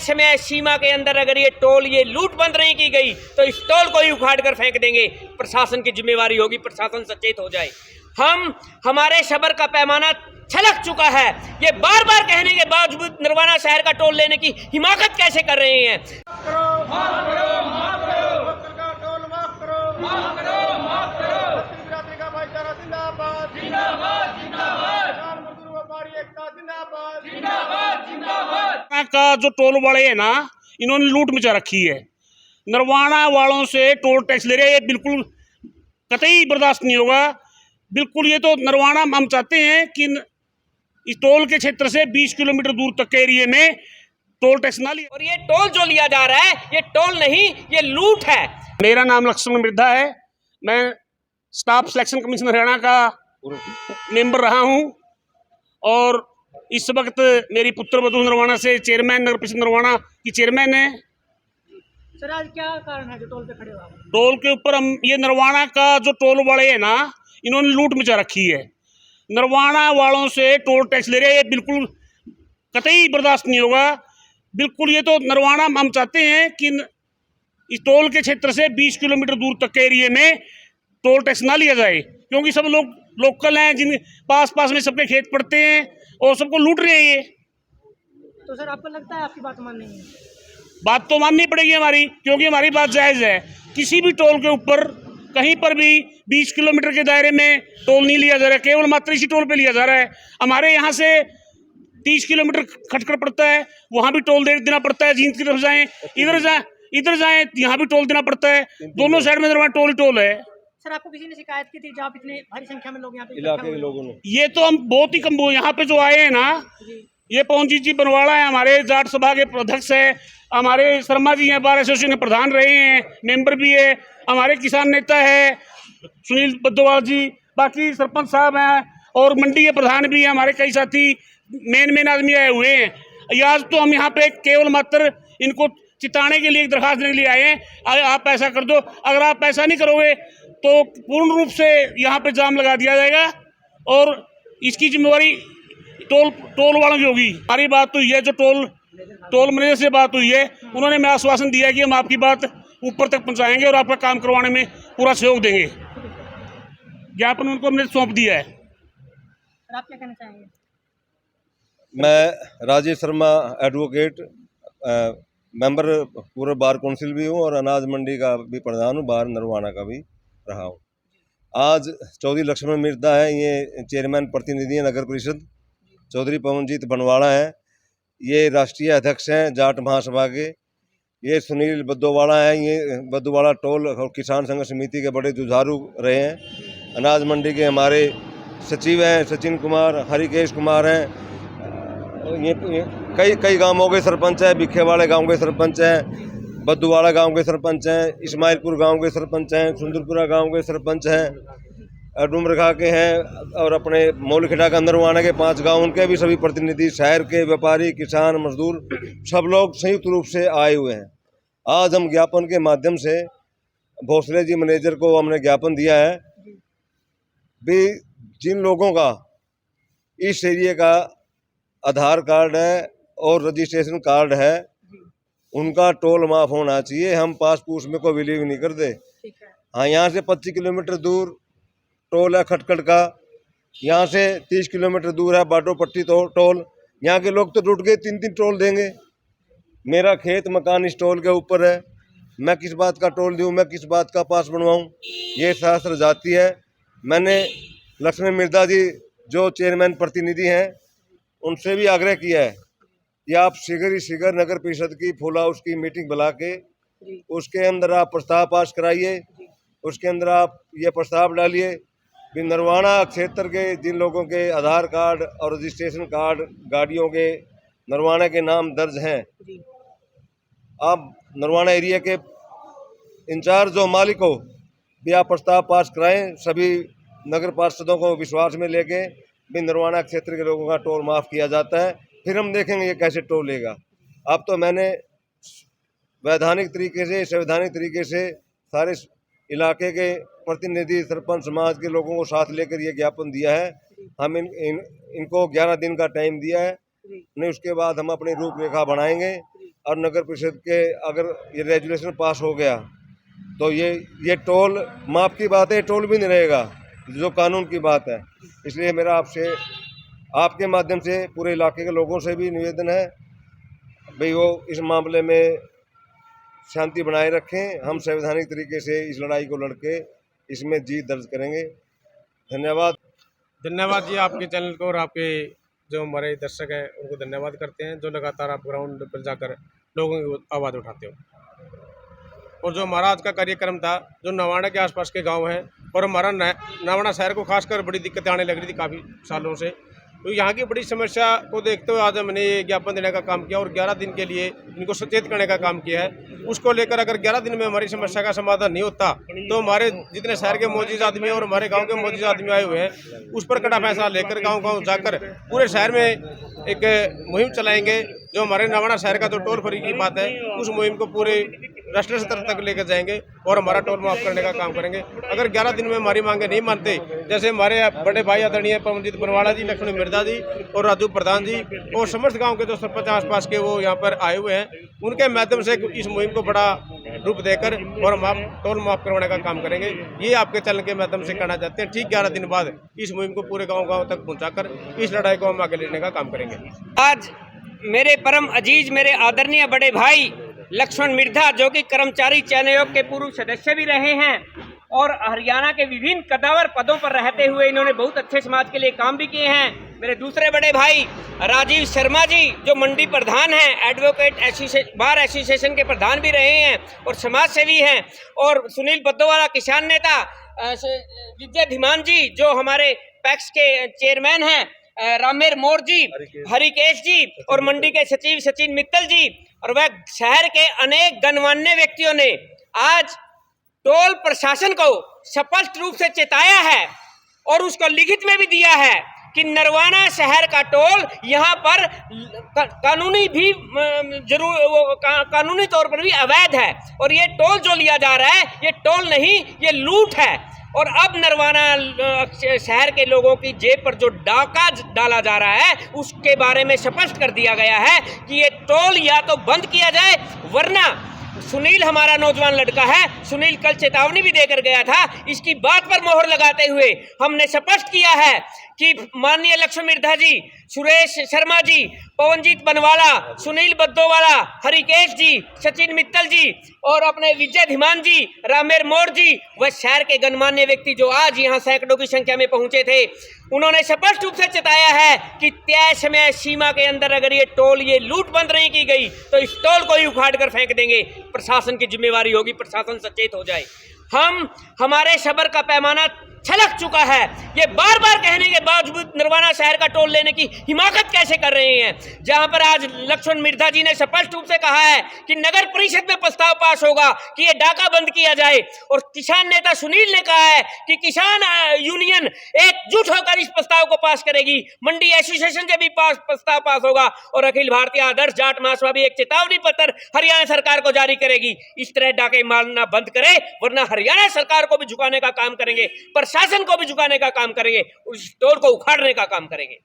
समय सीमा के अंदर अगर ये टोल ये लूट बंद नहीं की गई तो इस टोल को ही उखाड़ कर फेंक देंगे। प्रशासन की जिम्मेवारी होगी, प्रशासन सचेत हो जाए। हमारे सबर का पैमाना छलक चुका है। ये बार बार कहने के बावजूद नरवाना शहर का टोल लेने की हिमाकत कैसे कर रहे हैं। का जो टोल वाले है ना, इन्होंने लूट मचा रखी है। नरवाना वालों से टोल टैक्स ले रहे हैं, ये बिल्कुल कतई बर्दाश्त नहीं होगा। बिल्कुल ये तो नरवाना हम चाहते हैं कि इस टोल के क्षेत्र से 20 किलोमीटर दूर तक के एरिया में टोल टैक्स ना लिया। और ये टोल जो लिया जा रहा है ये टोल नहीं, ये लूट है। मेरा नाम लक्ष्मण मिर्धा है। मैं स्टाफ सिलेक्शन कमीशन हरियाणा का मेंबर रहा हूं और इस वक्त मेरी पुत्र वधू नरवाना से चेयरमैन नगर परिषद नरवाना की चेयरमैन है। सर आज क्या कारण है जो टोल पे खड़े हो आप? टोल के ऊपर हम ये नरवाना का जो टोल वाले है ना, इन्होंने लूट मचा रखी है। नरवाना वालों से टोल टैक्स ले रहे हैं, ये बिल्कुल कतई बर्दाश्त नहीं होगा। बिल्कुल ये तो नरवाना हम चाहते हैं कि इस टोल के क्षेत्र से 20 किलोमीटर दूर तक के एरिया में टोल टैक्स ना लिया जाए, क्योंकि सब लोग लोकल हैं, जिन पास में सबके खेत पड़ते हैं और सबको लूट रहे हैं ये। तो सर आपको लगता है आपकी बात माननी है? बात तो माननी पड़ेगी हमारी, क्योंकि हमारी बात जायज़ है। किसी भी टोल के ऊपर कहीं पर भी 20 किलोमीटर के दायरे में टोल नहीं लिया जा रहा है, केवल मात्र इसी टोल पे लिया जा रहा है। हमारे यहाँ से 30 किलोमीटर खटखट पड़ता है, वहाँ भी टोल देना पड़ता है। जींद की तरफ जाएँ, इधर जाएँ, यहाँ भी टोल देना पड़ता है। दोनों साइड में दरबार टोल टोल है। सर आपको किसी ने शिकायत की थी जब आप इतने भारी संख्या में लोग यहाँ पे इलाके के लोगों ने? ये तो हम बहुत ही कम यहाँ पे जो आए हैं ना, ये पवनजीत जी बनवाड़ा है, हमारे जाट सभा के अध्यक्ष है। हमारे शर्मा जी हैं, बार एसोसिएशन के प्रधान रहे हैं, मेंबर भी है। हमारे किसान नेता है सुनील बद्दोवाल जी, बाकी सरपंच साहब हैं और मंडी के प्रधान भी हैं। हमारे कई साथी मेन आदमी आए हुए हैं। आज तो हम यहाँ पे केवल मात्र इनको चिताने के लिए एक दरखास्त देने के लिए आए हैं। आप ऐसा कर दो, अगर आप ऐसा नहीं करोगे तो पूर्ण रूप से यहाँ पे जाम लगा दिया जाएगा और इसकी जिम्मेवारी टोल वालों की होगी। हमारी बात तो ये, जो टोल मैनेजर से बात हुई है, उन्होंने मैं आश्वासन दिया है कि हम आपकी बात ऊपर तक पहुंचाएंगे और आपका काम करवाने में पूरा सहयोग देंगे। ज्ञापन उनको हमने सौंप दिया है। सर आप क्या कहना चाहेंगे? मैं राजेश शर्मा एडवोकेट, मेंबर पूरे बार काउंसिल भी हूँ और अनाज मंडी का भी प्रधान हूँ, बार नरवाना का भी रहा हूँ। आज चौधरी लक्ष्मण मिर्धा है, ये चेयरमैन प्रतिनिधि है नगर परिषद। चौधरी पवनजीत बनवाड़ा है, ये राष्ट्रीय अध्यक्ष हैं जाट महासभा के। ये सुनील बद्दोवाड़ा हैं, ये बद्दोवाड़ा टोल और किसान संघ समिति के बड़े जुझारू रहे हैं। अनाज मंडी के हमारे सचिव हैं सचिन कुमार, हरिकेश कुमार हैं। ये कई गांवों के सरपंच हैं, भिखेवाड़े गांव के सरपंच हैं, बद्दूवाड़ा गांव के सरपंच हैं, इस्माइलपुर गांव के सरपंच हैं, सुंदरपुरा गांव के सरपंच हैं, डुमरखा के हैं और अपने मौलखेड़ा का नरवाना के 5 गांव, उनके भी सभी प्रतिनिधि, शहर के व्यापारी, किसान, मजदूर, सब लोग संयुक्त रूप से आए हुए हैं। आज हम ज्ञापन के माध्यम से भोसले जी मैनेजर को हमने ज्ञापन दिया है भी जिन लोगों का इस एरिया का आधार कार्ड है और रजिस्ट्रेशन कार्ड है, उनका टोल माफ़ होना चाहिए। हम पास पूछ में कोई बिलीव नहीं करते। हाँ, यहाँ से 25 किलोमीटर दूर टोल है खटखट का, यहाँ से 30 किलोमीटर दूर है बाडो पट्टी टोल। यहाँ के लोग तो रुट गए, 3 टोल देंगे। मेरा खेत मकान इस टोल के ऊपर है, मैं किस बात का टोल दूँ, मैं किस बात का पास बनवाऊँ? ये शास्त्र जाती है। मैंने लक्ष्मण मिर्धा जी जो चेयरमैन प्रतिनिधि हैं, उनसे भी आग्रह किया है कि आप शीघ्र ही शीघ्र नगर परिषद की फुल हाउस की मीटिंग बुला के उसके अंदर आप प्रस्ताव पास कराइए। उसके अंदर आप ये प्रस्ताव डालिए कि नरवाना क्षेत्र के जिन लोगों के आधार कार्ड और रजिस्ट्रेशन कार्ड गाड़ियों के नरवाना के नाम दर्ज हैं, आप नरवाना एरिया के इंचार्ज जो मालिक हो भी आप प्रस्ताव पास कराएं। सभी नगर पार्षदों को विश्वास में लेके भी नरवाना क्षेत्र के लोगों का टोल माफ़ किया जाता है, फिर हम देखेंगे ये कैसे टोल लेगा। अब तो मैंने वैधानिक तरीके से, संवैधानिक तरीके से सारे इलाके के प्रतिनिधि, सरपंच समाज के लोगों को साथ लेकर ये ज्ञापन दिया है। हम इनको 11 दिन का टाइम दिया है, नहीं उसके बाद हम अपनी रूपरेखा बनाएंगे और नगर परिषद के अगर ये रेजुलेशन पास हो गया तो ये टोल माफ की बात है, टोल भी नहीं रहेगा, जो कानून की बात है। इसलिए मेरा आपसे, आपके माध्यम से पूरे इलाके के लोगों से भी निवेदन है भाई वो इस मामले में शांति बनाए रखें। हम संवैधानिक तरीके से इस लड़ाई को लड़के इसमें जीत दर्ज करेंगे। धन्यवाद। धन्यवाद जी आपके चैनल को और आपके जो हमारे दर्शक हैं उनको धन्यवाद करते हैं, जो लगातार आप ग्राउंड पर जाकर लोगों की आवाज़ उठाते हो। और जो हमारा आज का कार्यक्रम था, जो नवाड़ा के आसपास के गांव हैं और हमारा नवाड़ा शहर को खासकर बड़ी दिक्कतें आने लग रही थी काफ़ी सालों से, तो यहाँ की बड़ी समस्या को देखते हुए आज हमने ये ज्ञापन देने का काम किया और 11 दिन के लिए इनको सचेत करने का काम किया है। उसको लेकर अगर 11 दिन में हमारी समस्या का समाधान नहीं होता तो हमारे जितने शहर के मौजूद आदमी और हमारे गांव के मौजूद आदमी आए हुए हैं उस पर कड़ा फैसला लेकर गांव-गांव जाकर पूरे शहर में एक मुहिम चलाएंगे। जो हमारे नवाड़ा शहर का जो टोल फ्री की बात है, उस मुहिम को पूरे राष्ट्रीय स्तर तक लेकर जाएंगे और हमारा टोल माफ करने का काम करेंगे। अगर 11 दिन में हमारी मांगे नहीं मानते, जैसे हमारे बड़े भाई आदरणीय पवनजीत बनवाड़ा जी, लक्ष्मण मिर्जा जी और राजू प्रधान जी और समस्त गांव के जो सरपंच आसपास के वो यहाँ पर आए हुए हैं, उनके माध्यम से इस मुहिम को बड़ा रूप देकर और हम टोल माफ करवाने का काम करेंगे। ये आपके चैनल के माध्यम से कहना चाहते हैं। ठीक 11 दिन बाद इस मुहिम को पूरे गाँव तक पहुँचाकर इस लड़ाई को हम आगे लेने का काम करेंगे। आज मेरे परम अजीज, मेरे आदरणीय बड़े भाई लक्ष्मण मिर्धा, जो कि कर्मचारी चयन आयोग के पूर्व सदस्य भी रहे हैं और हरियाणा के विभिन्न कदावर पदों पर रहते हुए इन्होंने बहुत अच्छे समाज के लिए काम भी किए हैं। मेरे दूसरे बड़े भाई राजीव शर्मा जी, जो मंडी प्रधान हैं, एडवोकेट बार एसोसिएशन के प्रधान भी रहे हैं और समाज सेवी हैं, और सुनील बद्दोवाला किसान नेता, विजय धीमान जी जो हमारे पैक्स के चेयरमैन हैं, रामेर मोर जी, हरिकेश जी और मंडी के सचिव सचिन मित्तल जी और वह शहर के अनेक गणमान्य व्यक्तियों ने आज टोल प्रशासन को स्पष्ट रूप से चेताया है और उसको लिखित में भी दिया है कि नरवाना शहर का टोल यहाँ पर कानूनी भी कानूनी तौर पर भी अवैध है और ये टोल जो लिया जा रहा है ये टोल नहीं, ये लूट है। और अब नरवाना शहर के लोगों की जेब पर जो डाका डाला जा रहा है उसके बारे में स्पष्ट कर दिया गया है कि ये टोल या तो बंद किया जाए, वरना सुनील हमारा नौजवान लड़का है, सुनील कल चेतावनी भी देकर गया था। इसकी बात पर मोहर लगाते हुए हमने स्पष्ट किया है कि माननीय लक्ष्मण मिर्धा जी, सुरेश शर्मा जी, पवनजीत बनवाला, सुनील बद्दोवाला, हरिकेश जी, सचिन मित्तल जी और अपने विजय धीमान जी, रामेर मोर जी, वह शहर के गणमान्य व्यक्ति जो आज यहाँ सैकड़ों की संख्या में पहुंचे थे, उन्होंने स्पष्ट रूप से चेताया है कि तय समय सीमा के अंदर अगर ये टोल, ये लूट बंद नहीं की गई तो इस टोल को ही उखाड़ कर फेंक देंगे। प्रशासन की जिम्मेवारी होगी, प्रशासन सचेत हो जाए। हमारे सबर का पैमाना छलक चुका है। ये बार बार कहने के बावजूद नरवाना शहर का टोल लेने की हिमाकत कैसे कर रहे हैं, जहां पर आज लक्ष्मण मिर्धा जी ने स्पष्ट रूप से कहा है कि नगर परिषद में प्रस्ताव पास होगा कि ये डाका बंद किया जाए और किसान नेता सुनील ने कहा है कि किसान यूनियन एकजुट होकर इस प्रस्ताव को पास करेगी, मंडी एसोसिएशन से भी प्रस्ताव पास होगा और अखिल भारतीय आदर्श जाट महासभा भी एक चेतावनी पत्र हरियाणा सरकार को जारी करेगी। इस तरह डाके मारना बंद करे, वरना हरियाणा सरकार को भी झुकाने का काम करेंगे, प्रशासन को भी झुकाने का काम करेंगे, उस टोल को उखाड़ने का काम करेंगे।